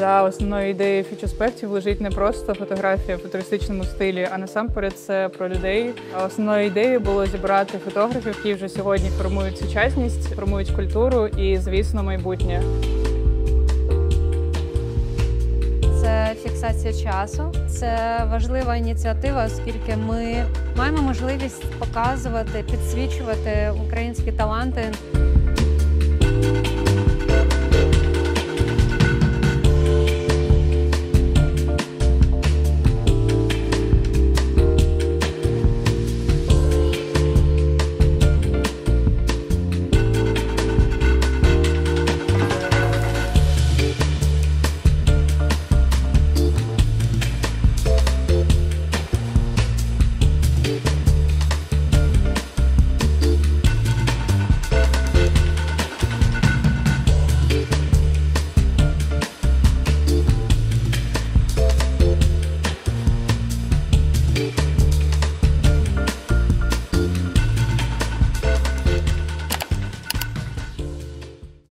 За основною ідеєю фьючерспектів лежить не просто фотографія в футуристичному стилі, а насамперед це про людей. Основною ідеєю було зібрати фотографів, які вже сьогодні формують сучасність, формують культуру і, звісно, майбутнє. Це фіксація часу. Це важлива ініціатива, оскільки ми маємо можливість показувати, підсвічувати українські таланти.